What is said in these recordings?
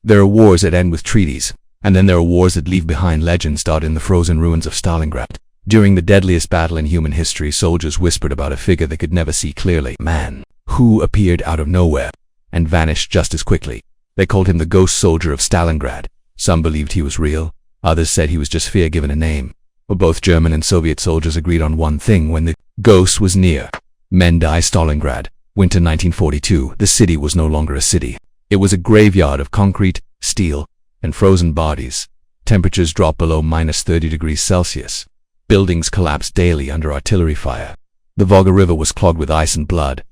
There are wars that end with treaties, and then there are wars that leave behind legends dotted in the frozen ruins of Stalingrad. During the deadliest battle in human history, soldiers whispered about a figure they could never see clearly, a man who appeared out of nowhere and vanished just as quickly. They called him the ghost soldier of Stalingrad. Some believed he was real, others said he was just fear given a name. But both German and Soviet soldiers agreed on one thing: when the ghost was near, men died. Stalingrad, winter 1942. The city was no longer a city. It was a graveyard of concrete, steel, and frozen bodies. Temperatures dropped below -30°C. Buildings collapsed daily under artillery fire. The Volga River was clogged with ice and blood.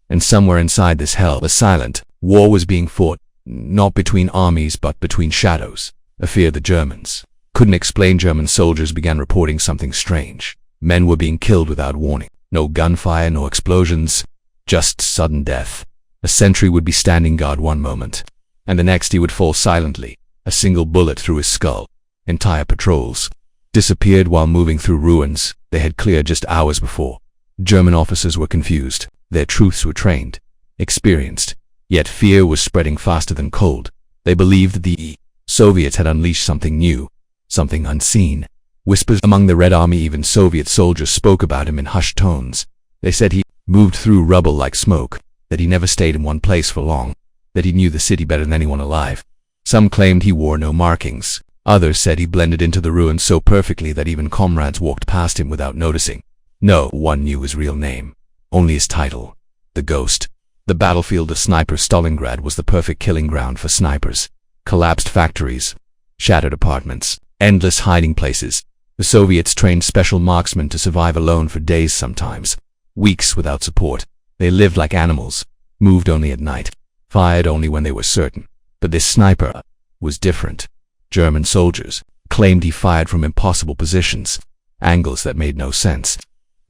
And somewhere inside this hell, a silent war was being fought, not between armies but between shadows. A fear the Germans couldn't explain. German soldiers began reporting something strange. Men were being killed without warning. No gunfire, no explosions, just sudden death. A sentry would be standing guard one moment, and the next he would fall silently, a single bullet through his skull. Entire patrols disappeared while moving through ruins they had cleared just hours before. German officers were confused. Their troops were trained, experienced, yet fear was spreading faster than cold. They believed that the Soviets had unleashed something new, something unseen. Whispers among the Red Army, even Soviet soldiers, spoke about him in hushed tones. They said he moved through rubble like smoke, that he never stayed in one place for long, that he knew the city better than anyone alive. Some claimed he wore no markings. Others said he blended into the ruins so perfectly that even comrades walked past him without noticing. No one knew his real name, only his title, the Ghost. The battlefield of snipers. Stalingrad was the perfect killing ground for snipers. Collapsed factories, shattered apartments, endless hiding places. The Soviets trained special marksmen to survive alone for days, sometimes weeks, without support. They lived like animals, moved only at night, fired only when they were certain. But this sniper was different. German soldiers claimed he fired from impossible positions, angles that made no sense,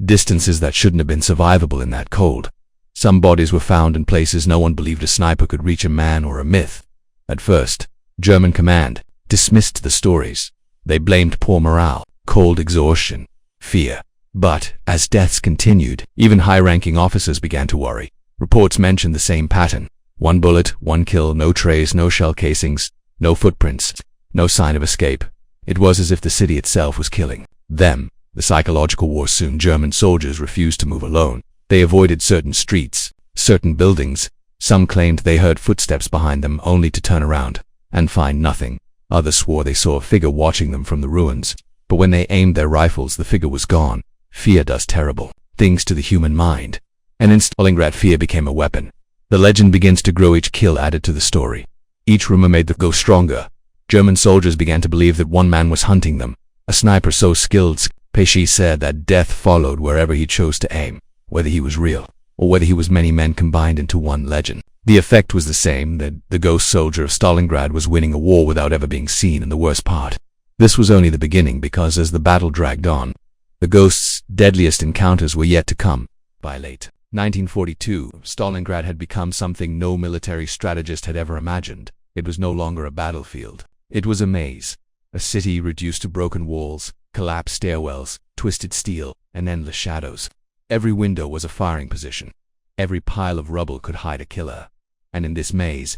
distances that shouldn't have been survivable in that cold. Some bodies were found in places no one believed a sniper could reach. A man or a myth. At first, German command dismissed the stories. They blamed poor morale, cold exhaustion, fear. But as deaths continued, even high-ranking officers began to worry. Reports mentioned the same pattern. One bullet, one kill, no trace, no shell casings, no footprints, no sign of escape. It was as if the city itself was killing them. The psychological war soon. German soldiers refused to move alone. They avoided certain streets, certain buildings. Some claimed they heard footsteps behind them, only to turn around and find nothing. Others swore they saw a figure watching them from the ruins. But when they aimed their rifles, the figure was gone. Fear does terrible things to the human mind. And in Stalingrad, fear became a weapon. The legend begins to grow. Each kill added to the story. Each rumor made the ghost stronger. German soldiers began to believe that one man was hunting them, a sniper so skilled, Pesci said, that death followed wherever he chose to aim, whether he was real or whether he was many men combined into one legend. The effect was the same, that the ghost soldier of Stalingrad was winning a war without ever being seen. And the worst part, this was only the beginning, because as the battle dragged on, the ghost's deadliest encounters were yet to come. By late 1942, Stalingrad had become something no military strategist had ever imagined. It was no longer a battlefield. It was a maze, a city reduced to broken walls, collapsed stairwells, twisted steel, and endless shadows. Every window was a firing position. Every pile of rubble could hide a killer. And in this maze,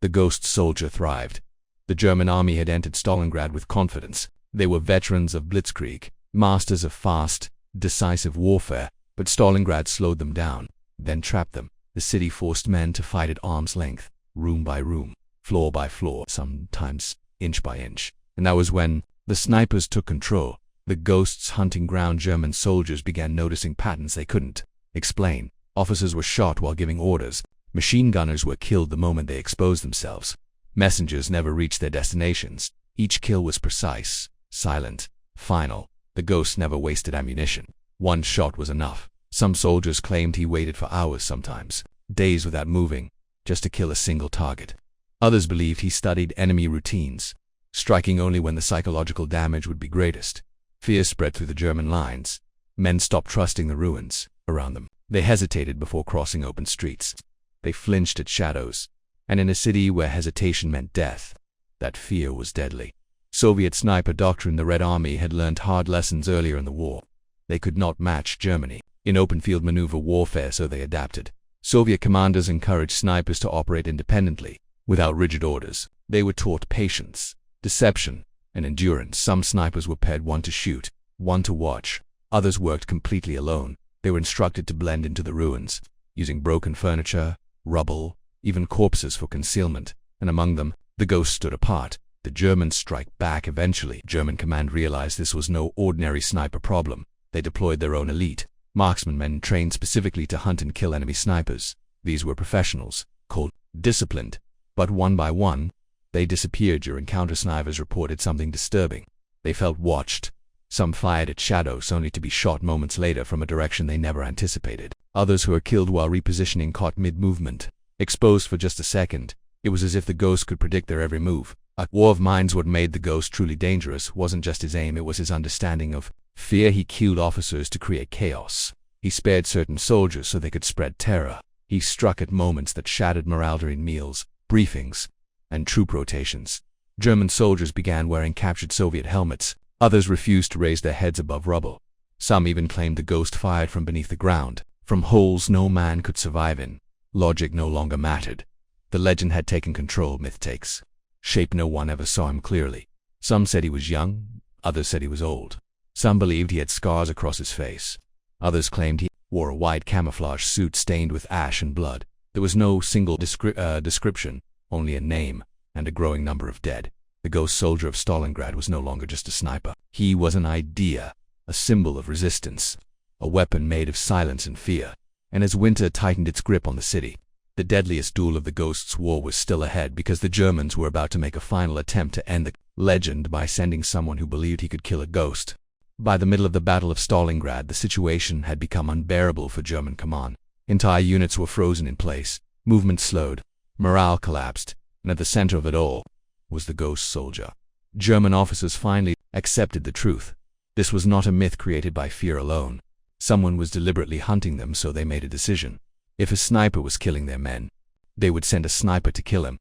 the ghost soldier thrived. The German army had entered Stalingrad with confidence. They were veterans of blitzkrieg, masters of fast, decisive warfare. But Stalingrad slowed them down, then trapped them. The city forced men to fight at arm's length, room by room, floor by floor, sometimes inch by inch. And that was when the snipers took control. The ghost's hunting ground. German soldiers began noticing patterns they couldn't explain. Officers were shot while giving orders. Machine gunners were killed the moment they exposed themselves. Messengers never reached their destinations. Each kill was precise, silent, final. The ghost never wasted ammunition. One shot was enough. Some soldiers claimed he waited for hours, sometimes days, without moving, just to kill a single target. Others believed he studied enemy routines, striking only when the psychological damage would be greatest. Fear spread through the German lines. Men stopped trusting the ruins around them. They hesitated before crossing open streets. They flinched at shadows. And in a city where hesitation meant death, that fear was deadly. Soviet sniper doctrine. The Red Army had learned hard lessons earlier in the war. They could not match Germany in open-field maneuver warfare, so they adapted. Soviet commanders encouraged snipers to operate independently, without rigid orders. They were taught patience, deception, and endurance. Some snipers were paired, one to shoot, one to watch. Others worked completely alone. They were instructed to blend into the ruins, using broken furniture, rubble, even corpses for concealment, and among them, the ghosts stood apart. The Germans strike back eventually. German command realized this was no ordinary sniper problem. They deployed their own elite marksmen, men trained specifically to hunt and kill enemy snipers. These were professionals, called disciplined, but one by one, they disappeared during counter-snipers reported something disturbing. They felt watched. Some fired at shadows only to be shot moments later from a direction they never anticipated. Others who were killed while repositioning caught mid-movement. Exposed for just a second, it was as if the ghost could predict their every move. A war of minds. What made the ghost truly dangerous wasn't just his aim, it was his understanding of fear. He killed officers to create chaos. He spared certain soldiers so they could spread terror. He struck at moments that shattered morale during meals, briefings, and troop rotations. German soldiers began wearing captured Soviet helmets. Others refused to raise their heads above rubble. Some even claimed the ghost fired from beneath the ground, from holes no man could survive in. Logic no longer mattered. The legend had taken control. Myth takes shape. No one ever saw him clearly. Some said he was young, others said he was old. Some believed he had scars across his face. Others claimed he wore a white camouflage suit stained with ash and blood. There was no single description, only a name and a growing number of dead. The ghost soldier of Stalingrad was no longer just a sniper. He was an idea, a symbol of resistance, a weapon made of silence and fear. And as winter tightened its grip on the city, the deadliest duel of the Ghosts' War was still ahead, because the Germans were about to make a final attempt to end the legend by sending someone who believed he could kill a ghost. By the middle of the Battle of Stalingrad, the situation had become unbearable for German command. Entire units were frozen in place, movement slowed, morale collapsed, and at the center of it all was the ghost soldier. German officers finally accepted the truth. This was not a myth created by fear alone. Someone was deliberately hunting them, so they made a decision. If a sniper was killing their men, they would send a sniper to kill him.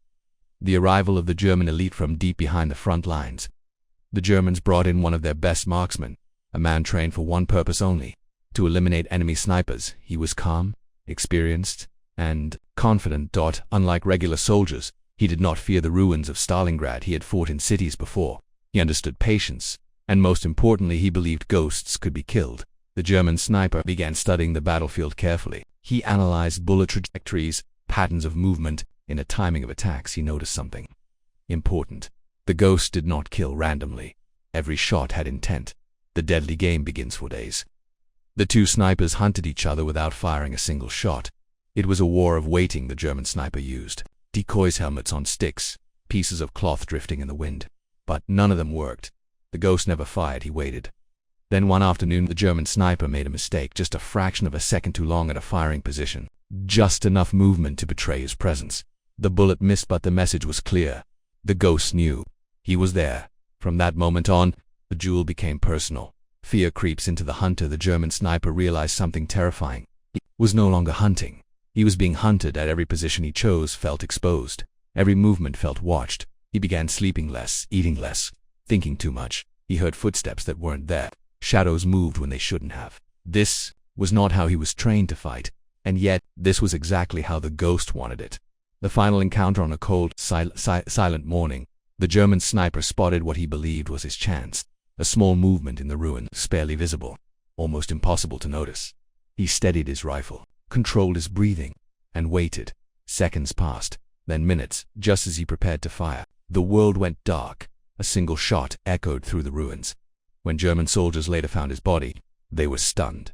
The arrival of the German elite from deep behind the front lines. The Germans brought in one of their best marksmen, a man trained for one purpose only, to eliminate enemy snipers. He was calm, experienced, and confident. Unlike regular soldiers, he did not fear the ruins of Stalingrad. He had fought in cities before. He understood patience, and most importantly, he believed ghosts could be killed. The German sniper began studying the battlefield carefully. He analyzed bullet trajectories, patterns of movement. In the timing of attacks, he noticed something important. The ghost did not kill randomly. Every shot had intent. The deadly game begins for days. The two snipers hunted each other without firing a single shot. It was a war of waiting. The German sniper used decoys, helmets on sticks, pieces of cloth drifting in the wind. But none of them worked. The ghost never fired. He waited. Then one afternoon, the German sniper made a mistake, just a fraction of a second too long at a firing position. Just enough movement to betray his presence. The bullet missed, but the message was clear. The ghost knew. He was there. From that moment on, the duel became personal. Fear creeps into the hunter. The German sniper realized something terrifying. He was no longer hunting. He was being hunted. At every position he chose felt exposed. Every movement felt watched. He began sleeping less, eating less, thinking too much. He heard footsteps that weren't there. Shadows moved when they shouldn't have. This was not how he was trained to fight, and yet this was exactly how the ghost wanted it. The final encounter on a cold, silent morning, the German sniper spotted what he believed was his chance. A small movement in the ruins, barely visible, almost impossible to notice. He steadied his rifle, controlled his breathing, and waited. Seconds passed, then minutes. Just as he prepared to fire, the world went dark. A single shot echoed through the ruins. When German soldiers later found his body, they were stunned.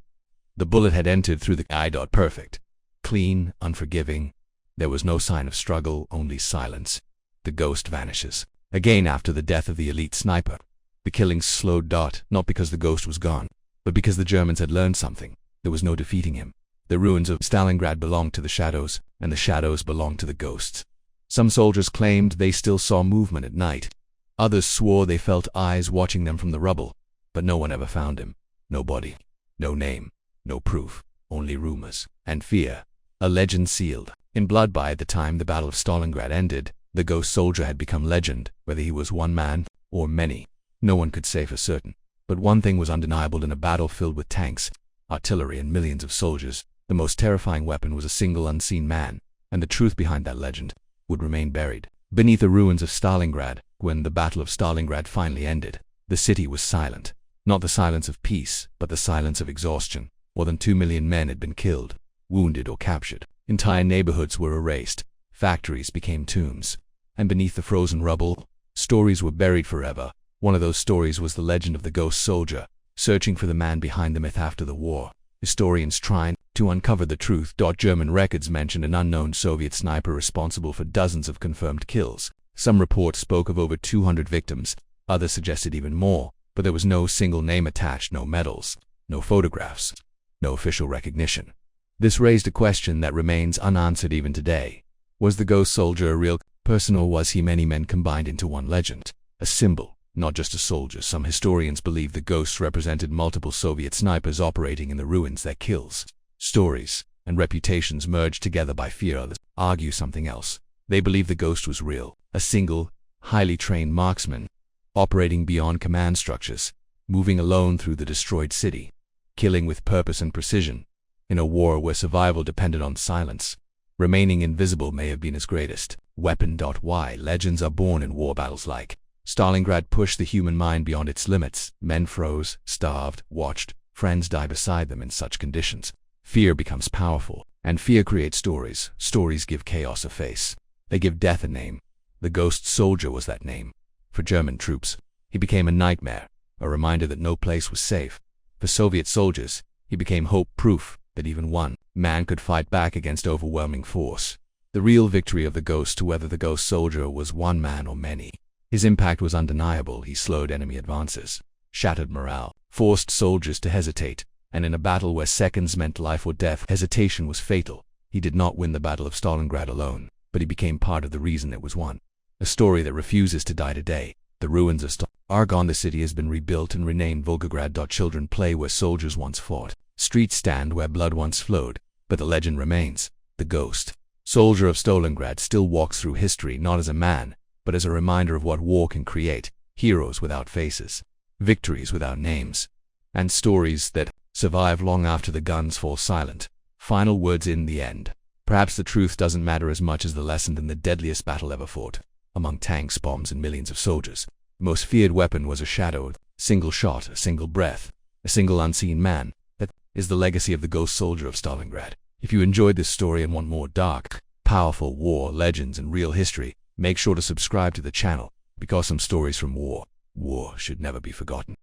The bullet had entered through the eye. Perfect, clean, unforgiving. There was no sign of struggle, only silence. The ghost vanishes. Again after the death of the elite sniper, the killing slowed. Not because the ghost was gone, but because the Germans had learned something. There was no defeating him. The ruins of Stalingrad belonged to the shadows, and the shadows belonged to the ghosts. Some soldiers claimed they still saw movement at night. Others swore they felt eyes watching them from the rubble, but no one ever found him. No body, no name, no proof, only rumors and fear. A legend sealed in blood. By the time the Battle of Stalingrad ended, the ghost soldier had become legend. Whether he was one man or many, no one could say for certain. But one thing was undeniable: in a battle filled with tanks, artillery, and millions of soldiers, the most terrifying weapon was a single unseen man, and the truth behind that legend would remain buried Beneath the ruins of Stalingrad, when the Battle of Stalingrad finally ended, the city was silent. Not the silence of peace, but the silence of exhaustion. More than 2 million men had been killed, wounded, or captured. Entire neighborhoods were erased. Factories became tombs. And beneath the frozen rubble, stories were buried forever. One of those stories was the legend of the ghost soldier, searching for the man behind the myth after the war. Historians trying to uncover the truth. German records mentioned an unknown Soviet sniper responsible for dozens of confirmed kills. Some reports spoke of over 200 victims, others suggested even more, but there was no single name attached, no medals, no photographs, no official recognition. This raised a question that remains unanswered even today. Was the ghost soldier a real person, or was he many men combined into one legend? A symbol, not just a soldier. Some historians believe the ghosts represented multiple Soviet snipers operating in the ruins. Their kills, stories, and reputations merged together by fear. Others argue something else. They believe the ghost was real, a single, highly trained marksman, operating beyond command structures, moving alone through the destroyed city, killing with purpose and precision. In a war where survival depended on silence, remaining invisible may have been his greatest weapon. Why legends are born in war battles like Stalingrad pushed the human mind beyond its limits. Men froze, starved, watched friends die beside them in such conditions. Fear becomes powerful, and fear creates stories. Stories give chaos a face. They give death a name. The ghost soldier was that name. For German troops, he became a nightmare, a reminder that no place was safe. For Soviet soldiers, he became hope, proof that even one man could fight back against overwhelming force. The real victory of the ghost, whether the ghost soldier was one man or many. His impact was undeniable. He slowed enemy advances, shattered morale, forced soldiers to hesitate, and in a battle where seconds meant life or death, hesitation was fatal. He did not win the Battle of Stalingrad alone, but he became part of the reason it was won. A story that refuses to die today. The ruins of Stalingrad are gone. The city has been rebuilt and renamed Volgograd. Children play where soldiers once fought. Streets stand where blood once flowed, but the legend remains. The ghost soldier of Stalingrad still walks through history, not as a man, but as a reminder of what war can create: heroes without faces, victories without names, and stories that survive long after the guns fall silent. Final words in the end. Perhaps the truth doesn't matter as much as the lesson in the deadliest battle ever fought. Among tanks, bombs, and millions of soldiers, the most feared weapon was a shadow, a single shot, a single breath, a single unseen man. That is the legacy of the ghost soldier of Stalingrad. If you enjoyed this story and want more dark, powerful war legends and real history, make sure to subscribe to the channel, because some stories from war should never be forgotten.